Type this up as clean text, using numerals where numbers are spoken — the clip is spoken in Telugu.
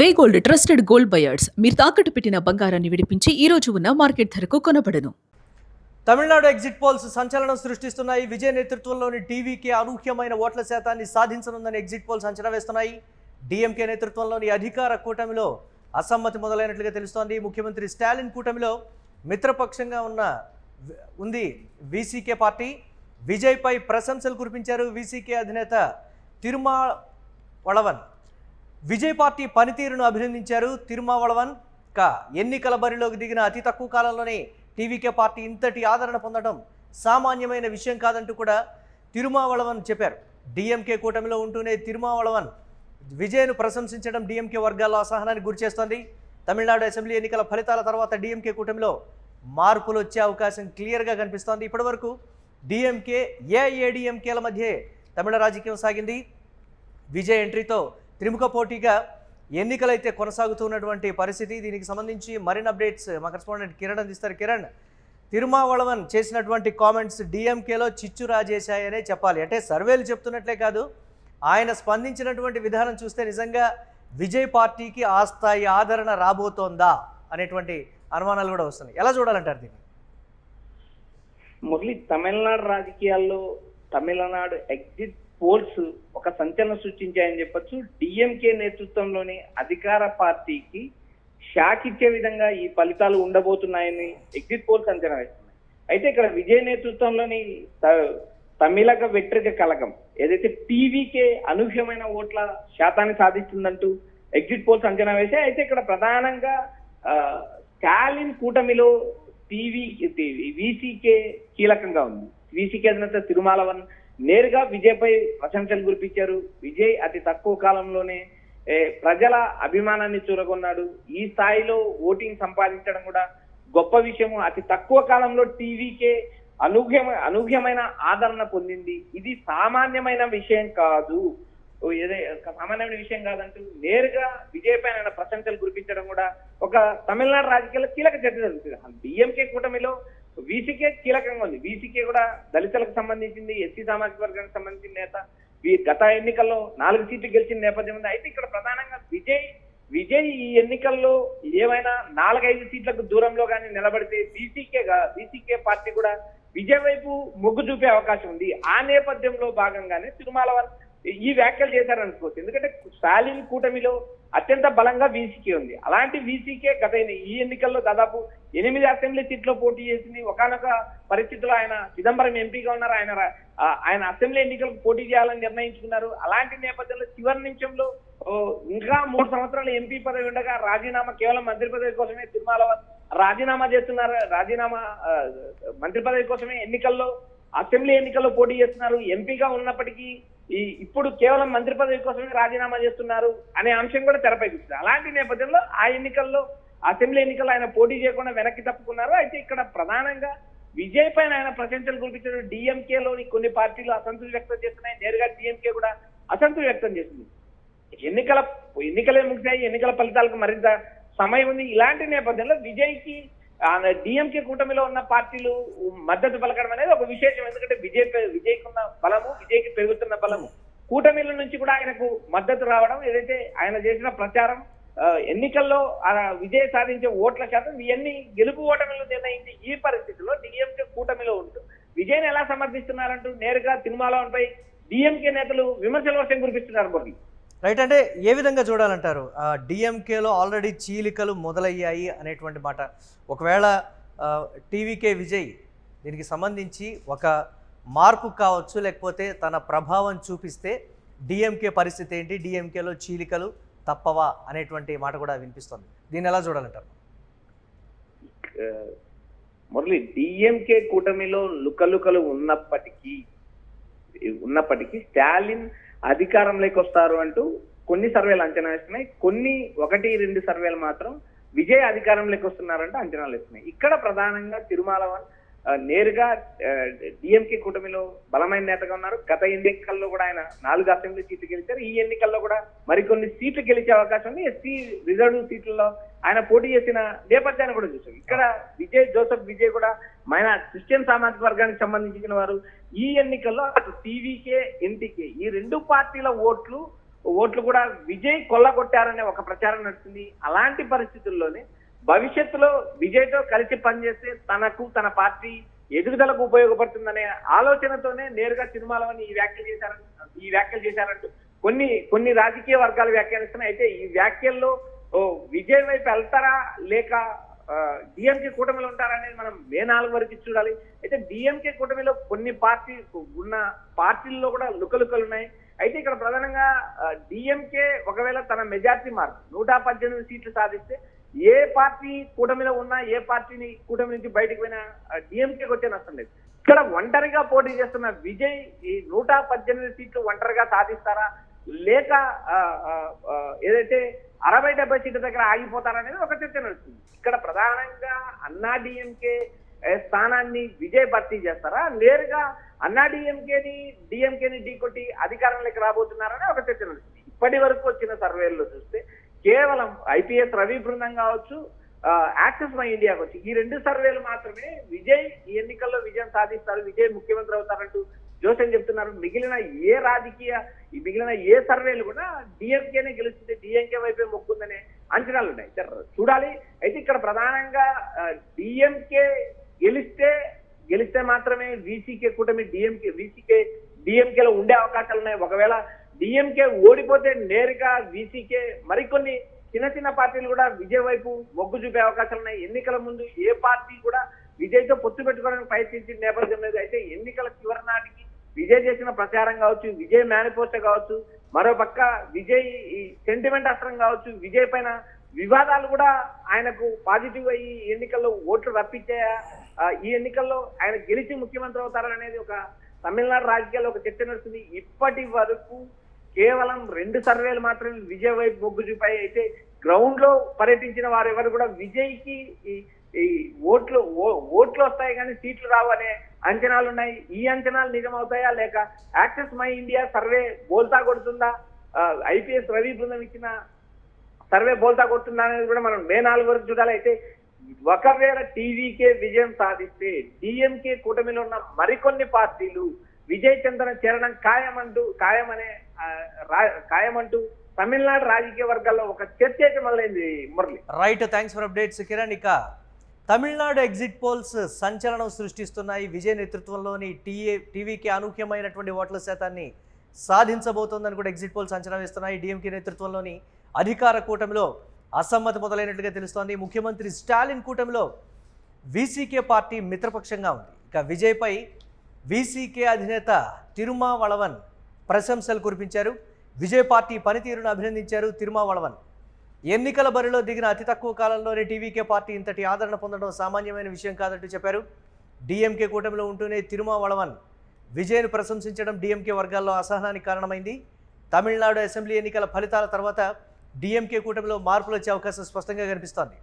వే గోల్డ్ ట్రస్టెడ్ గోల్డ్ బయర్స్ మీరు తాకట్టు పెట్టిన బంగారాన్ని విడిపించి ఈ రోజు ఉన్న మార్కెట్ ధరకు కొనబడను. తమిళనాడు ఎగ్జిట్ పోల్స్ సంచలనం సృష్టిస్తున్నాయి. విజయ్ నేతృత్వంలోని టీవీకి అనూహ్యమైన ఓట్ల శాతాన్ని సాధించనుందని ఎగ్జిట్ పోల్స్ అంచనా వేస్తున్నాయి. డీఎంకే నేతృత్వంలోని అధికార కూటమిలో అసమ్మతి మొదలైనట్లుగా తెలుస్తోంది. ముఖ్యమంత్రి స్టాలిన్ కూటమిలో మిత్రపక్షంగా ఉంది వీసీకే పార్టీ. విజయ్పై ప్రశంసలు కురిపించారు వీసీకే అధినేత తిరుమావళవన్. విజయ్ పార్టీ పనితీరును అభినందించారు తిరుమావళవన్. ఎన్నికల బరిలోకి దిగిన అతి తక్కువ కాలంలోనే టీవీకే పార్టీ ఇంతటి ఆదరణ పొందడం సామాన్యమైన విషయం కాదంటూ కూడా తిరుమావళవన్ చెప్పారు. డీఎంకే కూటమిలో ఉంటూనే తిరుమావళవన్ విజయ్ను ప్రశంసించడం డీఎంకే వర్గాల్లో అసహనానికి గురిచేస్తోంది. తమిళనాడు అసెంబ్లీ ఎన్నికల ఫలితాల తర్వాత డీఎంకే కూటమిలో మార్పులు వచ్చే అవకాశం క్లియర్గా కనిపిస్తోంది. ఇప్పటివరకు డీఎంకే ఏఐఏడీఎంకేల మధ్య తమిళ రాజకీయం సాగింది. విజయ్ ఎంట్రీతో త్రిముఖ పోటీగా ఎన్నికలైతే కొనసాగుతున్నటువంటి పరిస్థితి. దీనికి సంబంధించి మరిన్ని అప్డేట్స్ మా కరెస్పాండెంట్ కిరణ్ అందిస్తారు. కిరణ్, తిరుమావళవన్ చేసినటువంటి కామెంట్స్ డీఎంకేలో చిచ్చు రాజేశాయనే చెప్పాలి. అంటే సర్వేలు చెప్తున్నట్లే కాదు, ఆయన స్పందించినటువంటి విధానం చూస్తే నిజంగా విజయ్ పార్టీకి ఆ స్థాయి ఆదరణ రాబోతోందా అనేటువంటి అనుమానాలు కూడా వస్తున్నాయి. ఎలా చూడాలంటారు దీన్ని? మురళి, తమిళనాడు రాజకీయాల్లో తమిళనాడు ఎగ్జిట్ పోల్స్ ఒక సంచలనం సృష్టించాయని చెప్పొచ్చు. డిఎంకే నేతృత్వంలోని అధికార పార్టీకి షాక్ ఇచ్చే విధంగా ఈ ఫలితాలు ఉండబోతున్నాయని ఎగ్జిట్ పోల్స్ అంచనా వేస్తున్నాయి. అయితే ఇక్కడ విజయ్ నేతృత్వంలోని తమిళక వ్యతిరేక కలగం ఏదైతే టీవీకే అనూహ్యమైన ఓట్ల శాతాన్ని సాధిస్తుందంటూ ఎగ్జిట్ పోల్స్ అంచనా వేశాయి. అయితే ఇక్కడ ప్రధానంగా స్టాలిన్ కూటమిలో వీసీకే కీలకంగా ఉంది. వీసీకే అధినేత తిరుమావళవన్ నేరుగా విజయ్ పై ప్రశంసలు కురిపించారు. విజయ్ అతి తక్కువ కాలంలోనే ప్రజల అభిమానాన్ని చూరగొన్నాడు. ఈ స్థాయిలో ఓటింగ్ సంపాదించడం కూడా గొప్ప విషయము. అతి తక్కువ కాలంలో టీవీకే అనూహ్యమైన ఆదరణ పొందింది. ఇది సామాన్యమైన విషయం కాదు, సామాన్యమైన విషయం కాదంటూ నేరుగా విజయ్ పైన ఆయన ప్రశంసలు కురిపించడం కూడా ఒక తమిళనాడు రాజకీయాల్లో కీలక చర్చ జరుగుతుంది. డిఎంకే కూటమిలో వీసీకే కీలకంగా ఉంది. వీసీకే కూడా దళితులకు సంబంధించింది, ఎస్సీ సామాజిక వర్గానికి సంబంధించిన నేత. గత ఎన్నికల్లో 4 సీట్లు గెలిచిన నేపథ్యం ఉంది. అయితే ఇక్కడ ప్రధానంగా విజయ్ ఈ ఎన్నికల్లో ఏమైనా 4-5 సీట్లకు దూరంలో కానీ నిలబడితే వీసీకే పార్టీ కూడా విజయ్ వైపు మొగ్గు చూపే అవకాశం ఉంది. ఆ నేపథ్యంలో భాగంగానే తిరుమావళవన్ ఈ వ్యాఖ్యలు చేశారనుకోవచ్చు. ఎందుకంటే స్టాలిన్ కూటమిలో అత్యంత బలంగా వీసీకే ఉంది. అలాంటి వీసీకే గత ఈ ఎన్నికల్లో దాదాపు 8 అసెంబ్లీ సీట్లో పోటీ చేసింది. ఒకనొక పరిస్థితుల్లో ఆయన చిదంబరం ఎంపీగా ఉన్నారు. ఆయన అసెంబ్లీ ఎన్నికలకు పోటీ చేయాలని నిర్ణయించుకున్నారు. అలాంటి నేపథ్యంలో చివరి నిమిషంలో ఇంకా 3 సంవత్సరాలు ఎంపీ పదవి ఉండగా రాజీనామా, కేవలం మంత్రి పదవి కోసమే తిరుమావళవన్ రాజీనామా చేస్తున్నారు. మంత్రి పదవి కోసమే అసెంబ్లీ ఎన్నికల్లో పోటీ చేస్తున్నారు. ఎంపీగా ఉన్నప్పటికీ ఇప్పుడు కేవలం మంత్రి పదవి కోసమే రాజీనామా చేస్తున్నారు అనే అంశం కూడా తెరపైకి వచ్చింది. అలాంటి నేపథ్యంలో ఆ ఎన్నికల్లో అసెంబ్లీ ఎన్నికల్లో ఆయన పోటీ చేయకుండా వెనక్కి తప్పుకున్నారు. అయితే ఇక్కడ ప్రధానంగా విజయ్ పైన ఆయన ప్రశంసలు కురిపించారు. డిఎంకేలోని కొన్ని పార్టీలు అసంతృప్తి వ్యక్తం చేస్తున్నాయి. నేరుగా డిఎంకే కూడా అసంతృప్తి వ్యక్తం చేసింది. ఎన్నికలే ముగిశాయి, ఎన్నికల ఫలితాలకు మరింత సమయం ఉంది. ఇలాంటి నేపథ్యంలో విజయ్కి డిఎంకే కూటమిలో ఉన్న పార్టీలు మద్దతు పలకడం అనేది ఒక విశేషం. ఎందుకంటే విజయ్కి ఉన్న బలము, విజయ్కి పెరుగుతున్న బలము, కూటమిల నుంచి కూడా ఆయనకు మద్దతు రావడం, ఏదైతే ఆయన చేసిన ప్రచారం, ఎన్నికల్లో విజయ్ సాధించే ఓట్ల శాతం, ఇవన్నీ గెలుపు ఓటమిలో నిర్ణయించి ఈ పరిస్థితిలో డిఎంకే కూటమిలో ఉంటూ విజయ్ని ఎలా సమర్థిస్తున్నారంటూ నేరుగా తిరుమావళవన్ పై డిఎంకే నేతలు విమర్శల వర్షం కురిపిస్తున్నారు. మురళి, రైట్. అంటే ఏ విధంగా చూడాలంటారు? డిఎంకేలో ఆల్రెడీ చీలికలు మొదలయ్యాయి అనేటువంటి మాట. ఒకవేళ టీవీకే విజయ్ దీనికి సంబంధించి ఒక మార్పు కావచ్చు, లేకపోతే తన ప్రభావం చూపిస్తే డిఎంకే పరిస్థితి ఏంటి, డిఎంకేలో చీలికలు తప్పవా అనేటువంటి మాట కూడా వినిపిస్తుంది. దీన్ని ఎలా చూడాలంటారు? మురళి, డిఎంకే కూటమిలో లుకలుకలు ఉన్నప్పటికీ స్టాలిన్ అధికారంలోకి వస్తారు అంటూ కొన్ని సర్వేలు అంచనా వేస్తున్నాయి. 1-2 సర్వేలు మాత్రం విజయ్ అధికారంలోకి వస్తున్నారంటే అంచనాలు వేస్తున్నాయి. ఇక్కడ ప్రధానంగా తిరుమావళవన్ నేరుగా డిఎంకే కూటమిలో బలమైన నేతగా ఉన్నారు. గత ఎన్నికల్లో కూడా ఆయన 4 అసెంబ్లీ సీట్లు గెలిచారు. ఈ ఎన్నికల్లో కూడా మరికొన్ని సీట్లు గెలిచే అవకాశం ఉంది. ఎస్సీ రిజర్వ్ సీట్లలో ఆయన పోటీ చేసిన నేపథ్యాన్ని కూడా చూసాం. ఇక్కడ జోసెఫ్ విజయ్ కూడా క్రిస్టియన్ సామాజిక వర్గానికి సంబంధించిన వారు. ఈ ఎన్నికల్లో అటు టీవీకే, ఎన్టీకే ఈ 2 పార్టీల ఓట్లు ఓట్లు కూడా విజయ్ కొల్లగొట్టారనే ఒక ప్రచారం నడుస్తుంది. అలాంటి పరిస్థితుల్లోనే భవిష్యత్తులో విజయ్తో కలిసి పనిచేస్తే తనకు తన పార్టీ ఎదుగుదలకు ఉపయోగపడుతుందనే ఆలోచనతోనే నేరుగా తిరుమలవన్ ఈ వ్యాఖ్యలు చేశారంటూ కొన్ని రాజకీయ వర్గాలు వ్యాఖ్యానిస్తున్నాయి. అయితే ఈ వ్యాఖ్యల్లో విజయ్ వైపు వెళ్తారా లేక డిఎంకే కూటమిలో ఉంటారా అనేది మనం మే 4 వరకు చూడాలి. అయితే డిఎంకే కూటమిలో కొన్ని పార్టీల్లో కూడా లుకలుకలు ఉన్నాయి. అయితే ఇక్కడ ప్రధానంగా డిఎంకే ఒకవేళ తన మెజార్టీ మార్క్ 118 సీట్లు సాధిస్తే ఏ పార్టీ కూటమిలో ఉన్నా ఏ పార్టీని కూటమి నుంచి బయటకు పోయినా డిఎంకేకి వచ్చే నష్టం లేదు. ఇక్కడ ఒంటరిగా పోటీ చేస్తున్న విజయ్ ఈ 118 సీట్లు ఒంటరిగా సాధిస్తారా లేక ఏదైతే 60-70 సీట్ల దగ్గర ఆగిపోతారనేది ఒక చర్చ నడుస్తుంది. ఇక్కడ ప్రధానంగా అన్నా డిఎంకే స్థానాన్ని విజయ్ భర్తీ చేస్తారా నేరుగా అన్నా డిఎంకేని ఢీకొట్టి అధికారంలోకి రాబోతున్నారని ఒక చర్చ నడుస్తుంది. ఇప్పటి వరకు వచ్చిన సర్వేల్లో చూస్తే కేవలం ఐపీఎస్ రవి బృందం కావచ్చు, యాక్సెస్ మై ఇండియా కావచ్చు, ఈ 2 సర్వేలు మాత్రమే విజయ్ ఈ ఎన్నికల్లో విజయం సాధిస్తారు, విజయ్ ముఖ్యమంత్రి అవుతారంటూ జోసెన్ చెప్తున్నారు. మిగిలిన ఏ సర్వేలు కూడా డిఎంకేనే గెలుస్తుంది, డిఎంకే వైపే మొక్కుందనే అంచనాలు ఉన్నాయి. చూడాలి. అయితే ఇక్కడ ప్రధానంగా డిఎంకే గెలిస్తే మాత్రమే వీసీకే కూటమి డిఎంకేలో ఉండే అవకాశాలు ఉన్నాయి. ఒకవేళ డిఎంకే ఓడిపోతే నేరుగా వీసీకే మరికొన్ని చిన్న పార్టీలు కూడా విజయ్ వైపు మొగ్గు చూపే అవకాశాలు ఉన్నాయి. ఎన్నికల ముందు ఏ పార్టీ కూడా విజయ్తో పొత్తు పెట్టుకోవడానికి ప్రయత్నించిన నేపథ్యం లేదు. అయితే ఎన్నికల చివరి నాటికి విజయ్ చేసిన ప్రచారం కావచ్చు, విజయ్ మేనిఫెస్టో కావచ్చు, మరోపక్క విజయ్ ఈ సెంటిమెంట్ అస్త్రం కావచ్చు, విజయ్ పైన వివాదాలు కూడా ఆయనకు పాజిటివ్ అయ్యి ఎన్నికల్లో ఓట్లు రప్పించే ఈ ఎన్నికల్లో ఆయన గెలిచి ముఖ్యమంత్రి అవుతారనేది ఒక తమిళనాడు రాజకీయాల్లో ఒక చర్చ నడుస్తుంది. ఇప్పటి వరకు కేవలం 2 సర్వేలు మాత్రమే విజయ్ వైపు మొగ్గు చూపాయి. అయితే గ్రౌండ్ లో పర్యటించిన వారు ఎవరు కూడా విజయ్కి ఈ ఓట్లు వస్తాయి కానీ సీట్లు రావు అనే అంచనాలు ఉన్నాయి. ఈ అంచనాలు నిజమవుతాయా లేక యాక్సెస్ మై ఇండియా సర్వే బోల్తా కొడుతుందా, ఐపీఎస్ రవి బృందం ఇచ్చిన సర్వే బోల్తా కొడుతుందా అనేది కూడా మనం మే 4 వరకు చూడాలి. అయితే ఒకవేళ టీవీకే విజయం సాధిస్తే డిఎంకే కూటమిలో ఉన్న మరికొన్ని పార్టీలు విజయ్ చంద్ర చేరడం ఖాయమంటూ తమిళనాడు రాజకీయ వర్గాల్లో ఒక చర్చ అయితే మొదలైంది. Murali, right, thanks for updates Kiran. ఇక తమిళనాడు ఎగ్జిట్ పోల్స్ సంచలనం సృష్టిస్తున్నాయి. విజయ్ నేతృత్వంలోని టీవీకి అనూహ్యమైనటువంటి ఓట్ల శాతాన్ని సాధించబోతోందని కూడా ఎగ్జిట్ పోల్స్ అంచనా వేస్తున్నాయి. డిఎంకే నేతృత్వంలోని అధికార కూటమిలో అసమ్మతి మొదలైనట్టుగా తెలుస్తోంది. ముఖ్యమంత్రి స్టాలిన్ కూటమిలో వీసీకే పార్టీ మిత్రపక్షంగా ఉంది. ఇక విజయ్పై వీసీకే అధినేత తిరుమావళవన్ ప్రశంసలు కురిపించారు. విజయ్ పార్టీ పనితీరును అభినందించారు తిరుమావళవన్. ఎన్నికల బరిలో దిగిన అతి తక్కువ కాలంలోనే టీవీకే పార్టీ ఇంతటి ఆదరణ పొందడం సామాన్యమైన విషయం కాదంటూ చెప్పారు. డిఎంకే కూటమిలో ఉంటూనే తిరుమావళవన్ విజయ్ను ప్రశంసించడం డిఎంకే వర్గాల్లో అసహనానికి కారణమైంది. తమిళనాడు అసెంబ్లీ ఎన్నికల ఫలితాల తర్వాత డిఎంకే కూటమిలో మార్పులు వచ్చే అవకాశం స్పష్టంగా కనిపిస్తోంది.